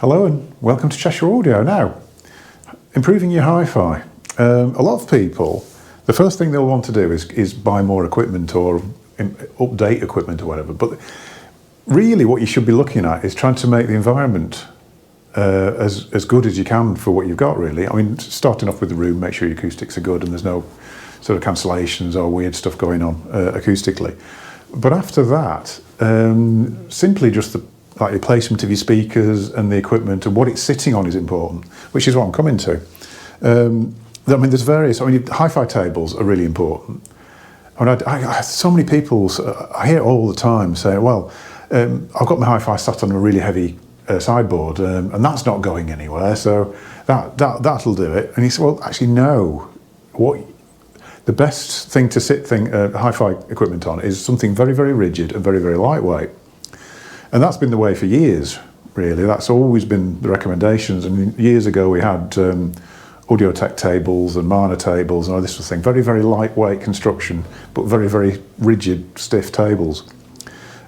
Hello and welcome to Cheshire Audio. Now, improving your hi-fi. A lot of people, the first thing they'll want to do is buy more equipment or update equipment or whatever, but really what you should be looking at is trying to make the environment as good as you can for what you've got, really. I mean, starting off with the room, make sure your acoustics are good and there's no sort of cancellations or weird stuff going on acoustically. But after that, simply just the placement of your speakers and the equipment and what it's sitting on is important, which is what I'm coming to. I mean, there's various, hi-fi tables are really important. I mean, so many people, I hear all the time say, well, I've got my hi-fi sat on a really heavy sideboard and that's not going anywhere, so that'll do it. And he said, well, actually, no. The best thing to sit hi-fi equipment on is something very, very rigid and very, very lightweight. And that's been the way for years, really. That's always been the recommendations. I mean, years ago we had Audite tables and Mana tables and all this sort of thing. Very, very lightweight construction, but very, very rigid, stiff tables.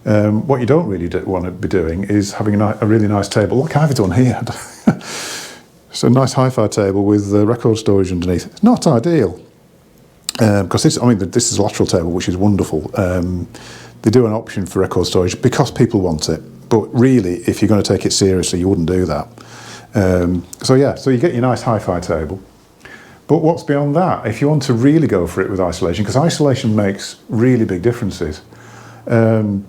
What you don't really want to be doing is having a really nice table, like I've done here. It's a nice hi-fi table with record storage underneath. It's not ideal, because this is a lateral table, which is wonderful. They do an option for record storage because people want it, but really, if you're going to take it seriously, you wouldn't do that. So you get your nice hi-fi table. But what's beyond that? If you want to really go for it with isolation, because isolation makes really big differences, either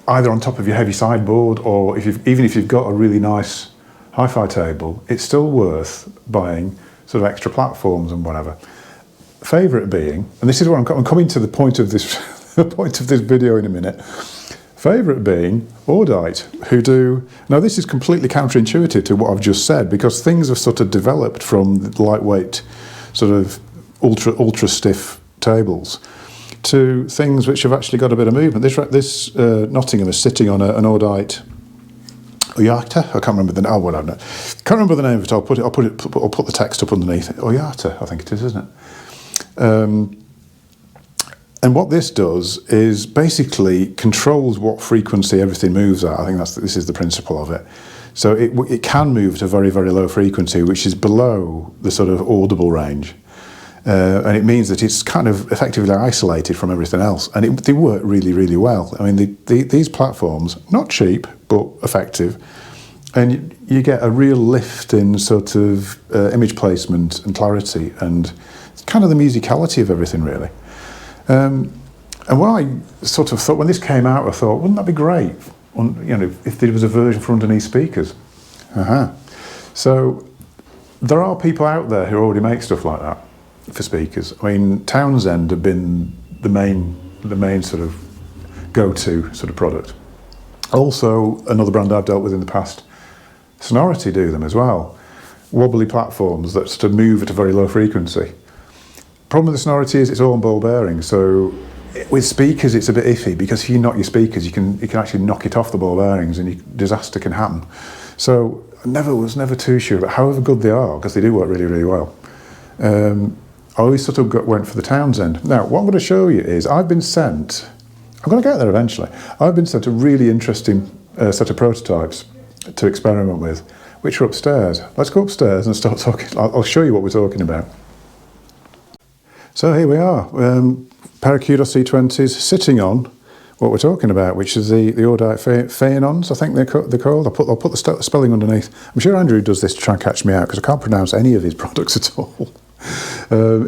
on top of your heavy sideboard or even if you've got a really nice hi-fi table, it's still worth buying sort of extra platforms and whatever. Favourite being, and this is where I'm coming to the point of this video in a minute. Favourite being Audite, who do, now this is completely counterintuitive to what I've just said, because things have sort of developed from lightweight, sort of ultra stiff tables to things which have actually got a bit of movement. This Nottingham is sitting on an Audite Audite. I can't remember the name. Oh, whatever. Can't remember the name of it. I'll put the text up underneath it. Audite, I think it is, isn't it? And what this does is basically controls what frequency everything moves at. I think this is the principle of it. So it can move to a very, very low frequency, which is below the sort of audible range. And it means that it's kind of effectively isolated from everything else. And they work really, really well. I mean, these platforms, not cheap, but effective. And you get a real lift in sort of image placement and clarity and kind of the musicality of everything, really. And what I sort of thought, when this came out, I thought, wouldn't that be great, if there was a version for underneath speakers? So there are people out there who already make stuff like that for speakers. I mean, Townsend have been the main sort of go-to sort of product. Also, another brand I've dealt with in the past, Sonority do them as well. Wobbly platforms that sort of move at a very low frequency. Problem with the Sonority is it's all on ball bearings, so with speakers it's a bit iffy, because if you knock your speakers you can actually knock it off the ball bearings and disaster can happen. So I was never too sure, but however good they are, because they do work really, really well, I always sort of went for the Townsend. Now what I'm going to show you is I'm going to get there eventually, I've been sent a really interesting set of prototypes to experiment with, which are upstairs. Let's go upstairs and start talking. I'll show you what we're talking about. So here we are, pair of Kudos C20s sitting on what we're talking about, which is the Audite Phaenons, I think they're called. I'll put the spelling underneath. I'm sure Andrew does this to try and catch me out, because I can't pronounce any of his products at all.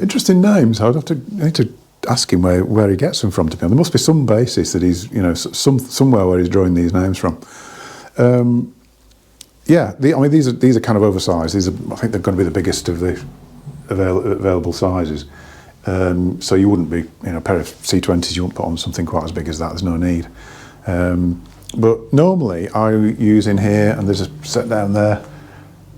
Interesting names. I need to ask him where he gets them from, to be honest. There must be some basis that he's, somewhere where he's drawing these names from. These are kind of oversized. I think they're going to be the biggest of the available sizes. So you wouldn't be, a pair of C20s, you wouldn't put on something quite as big as that, there's no need. But normally I use in here, and there's a set down there,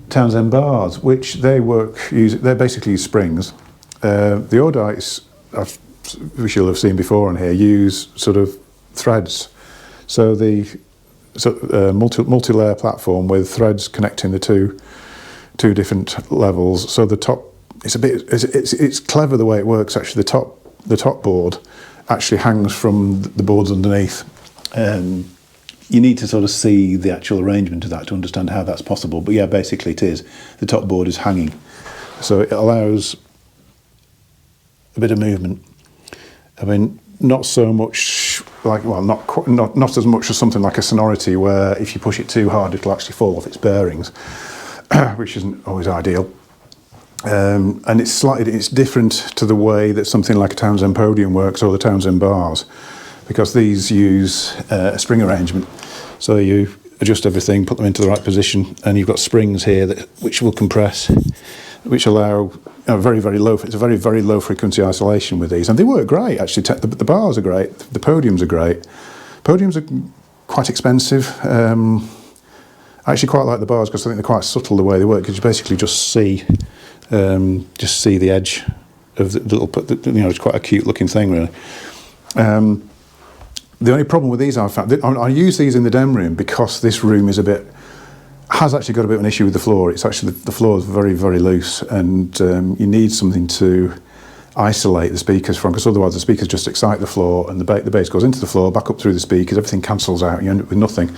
Townsend bars, which they basically use springs. The Audites, which you'll have seen before on here, use sort of threads. So the multi-layer platform with threads connecting the two different levels. So the top, it's clever the way it works. Actually, the top board actually hangs from the boards underneath. you need to sort of see the actual arrangement of that to understand how that's possible. But yeah, basically it is. The top board is hanging, so it allows a bit of movement. I mean, not so much like, well, not as much as something like a Sonority, where if you push it too hard, it'll actually fall off its bearings, which isn't always ideal. And it's different to the way that something like a Townsend podium works, or the Townsend bars, because these use a spring arrangement. So you adjust everything, put them into the right position, and you've got springs here which will compress, which allow very, very low. It's a very, very low frequency isolation with these, and they work great. Actually, the bars are great. The podiums are great. Podiums are quite expensive. I actually quite like the bars because I think they're quite subtle the way they work. Because you basically just see the edge of the little. It's quite a cute looking thing, really. The only problem with these, I found, I use these in the den room because this room has actually got a bit of an issue with the floor. It's actually, the floor is very, very loose, and you need something to isolate the speakers from, because otherwise the speakers just excite the floor, and the bass goes into the floor, back up through the speakers, everything cancels out, and you end up with nothing.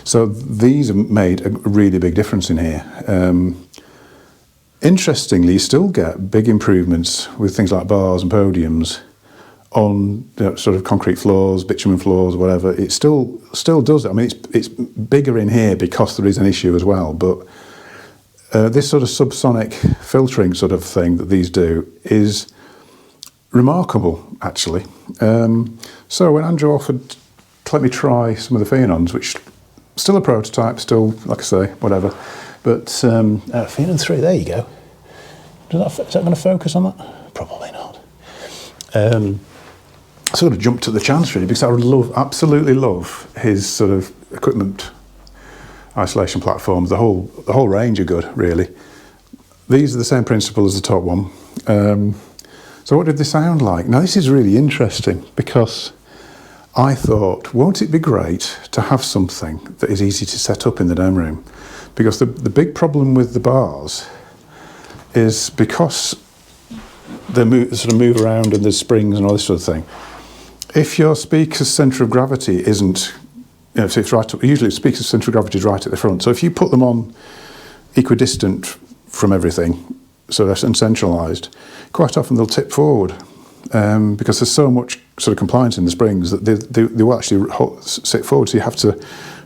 So these have made a really big difference in here. Interestingly, you still get big improvements with things like bars and podiums on sort of concrete floors, bitumen floors, whatever. It still does it. I mean, it's bigger in here because there is an issue as well. But this sort of subsonic filtering sort of thing that these do is remarkable, actually. So when Andrew offered to let me try some of the Phenons, which still a prototype, still, like I say, whatever. But Phenon 3, there you go. Is that going to focus on that? Probably not. I sort of jumped at the chance, really, because I would absolutely love his sort of equipment isolation platforms. The whole range are good, really. These are the same principle as the top one. So what did they sound like? Now, this is really interesting, because I thought, won't it be great to have something that is easy to set up in the den room? Because the big problem with the bars is, because they sort of move around and there's springs and all this sort of thing, if your speaker's centre of gravity isn't, so it's right up, usually the speaker's centre of gravity is right at the front. So if you put them on equidistant from everything, so they're centralised, quite often they'll tip forward, because there's so much sort of compliance in the springs that they will actually sit forward. So you have to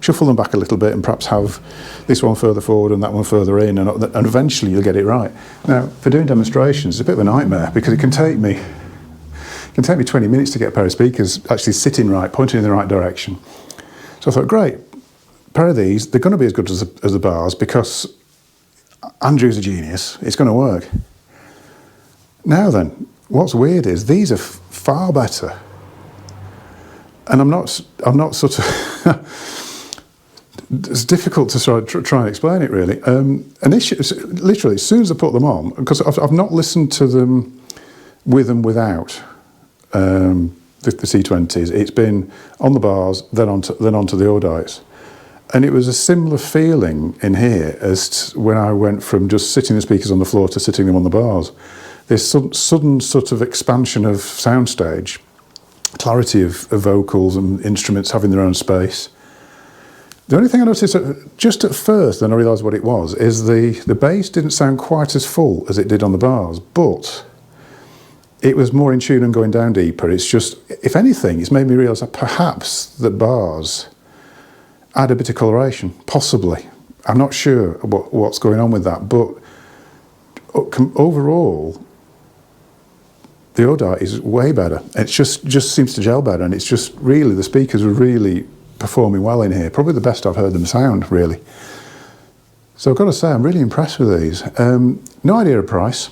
shuffle them back a little bit and perhaps have this one further forward and that one further in, and eventually you'll get it right. Now, for doing demonstrations, it's a bit of a nightmare, because it can take me 20 minutes to get a pair of speakers actually sitting right, pointing in the right direction. So I thought, great, a pair of these, they're going to be as good as the bars, because Andrew's a genius, it's going to work. Now then, what's weird is these are far better. And I'm not sort of, it's difficult to try and explain it, really. Literally, as soon as I put them on, because I've not listened to them with and without the C20s. It's been on the bars, then onto the Audites. And it was a similar feeling in here as when I went from just sitting the speakers on the floor to sitting them on the bars. This sudden sort of expansion of soundstage, clarity of vocals and instruments having their own space. The only thing I noticed, just at first, then I realised what it was, is the bass didn't sound quite as full as it did on the bars, but it was more in tune and going down deeper. It's just, if anything, it's made me realise that perhaps the bars add a bit of coloration, possibly. I'm not sure what's going on with that, but overall, the Audite is way better. It just seems to gel better, and it's just really, the speakers are really performing well in here. Probably the best I've heard them sound, really. So I've got to say, I'm really impressed with these. No idea of price.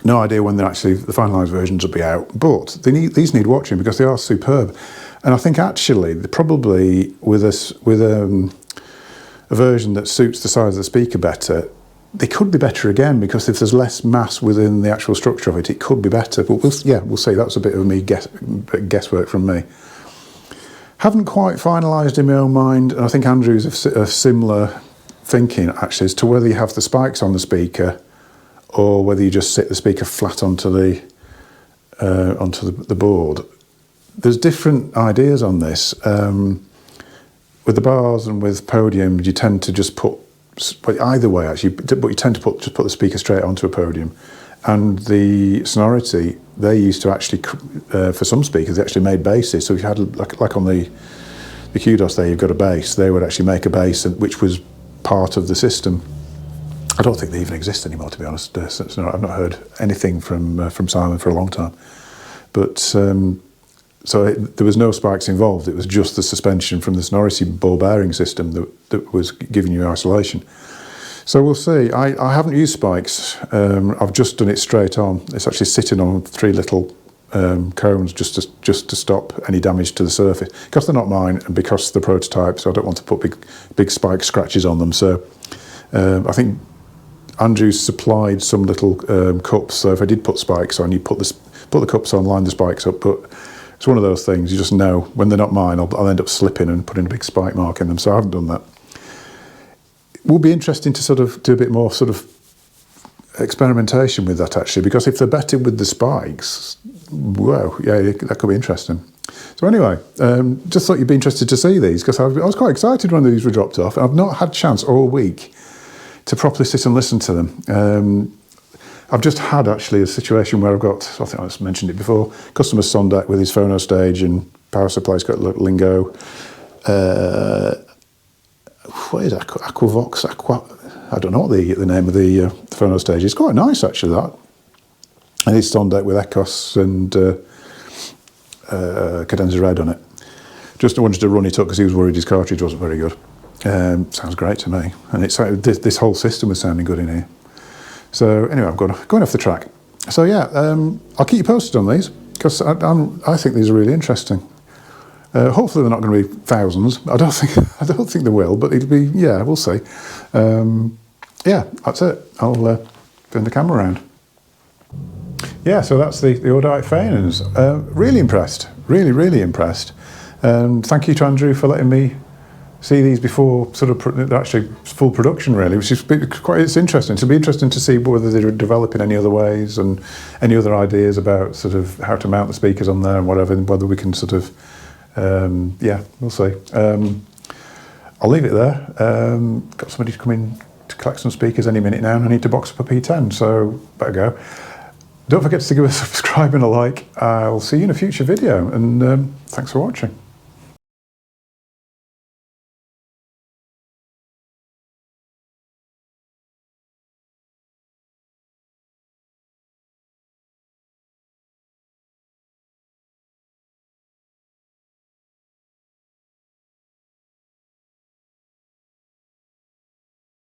No idea when the finalised versions will be out, but these need watching, because they are superb. And I think actually, they're probably with a version that suits the size of the speaker better, they could be better again, because if there's less mass within the actual structure of it, it could be better. But we'll see. That's a bit of guesswork from me. Haven't quite finalised in my own mind, and I think Andrew's a similar thinking, actually, as to whether you have the spikes on the speaker or whether you just sit the speaker flat onto the board. There's different ideas on this. with the bars and with podium, you tend to just put, but either way actually, but you tend to just put the speaker straight onto a podium. And the sonority, they used to actually, for some speakers, they actually made basses. So if you had, like on the Kudos there, you've got a bass, they would actually make a bass which was part of the system. I don't think they even exist anymore, to be honest. So I've not heard anything from Simon for a long time. But there was no spikes involved. It was just the suspension from the sonority ball bearing system that was giving you isolation. So we'll see. I haven't used spikes. I've just done it straight on. It's actually sitting on 3 little cones just to stop any damage to the surface. Because they're not mine and because they're prototypes, I don't want to put big spike scratches on them. So I think Andrew's supplied some little cups. So if I did put spikes on, you put the cups on, line the spikes up. But it's one of those things, you just know when they're not mine, I'll end up slipping and putting a big spike mark in them. So I haven't done that. It will be interesting to sort of do a bit more sort of experimentation with that actually, because if they're better with the spikes, wow, yeah, that could be interesting. So anyway, just thought you'd be interested to see these, because I was quite excited when these were dropped off, and I've not had a chance all week to properly sit and listen to them. I've just had actually a situation where I've got, I think I mentioned it before, customer's on deck with his phono stage and power supply's got lingo. What is it? Aquavox? I don't know what the name of the phono stage is. Quite nice actually, that. And he's on deck with Ecos and Cadenza Red on it. Just wanted to run it up because he was worried his cartridge wasn't very good. Sounds great to me. And this whole system was sounding good in here. So anyway, I'm going off the track. So yeah, I'll keep you posted on these because I think these are really interesting. Hopefully they're not going to be thousands. I don't think they will, but it'll be, yeah, we'll see. Yeah, that's it. I'll turn the camera around. Yeah, so that's the Audite Feinens. Really impressed, really impressed. Thank you to Andrew for letting me see these before sort of actually full production really, which is it's interesting. It'll be interesting to see whether they're developing any other ways and any other ideas about sort of how to mount the speakers on there and whatever, and whether we can sort of, yeah, we'll see. I'll leave it there. Got somebody to come in to collect some speakers any minute now, and I need to box up a P10, so better go. Don't forget to give us a subscribe and a like. I'll see you in a future video, and thanks for watching.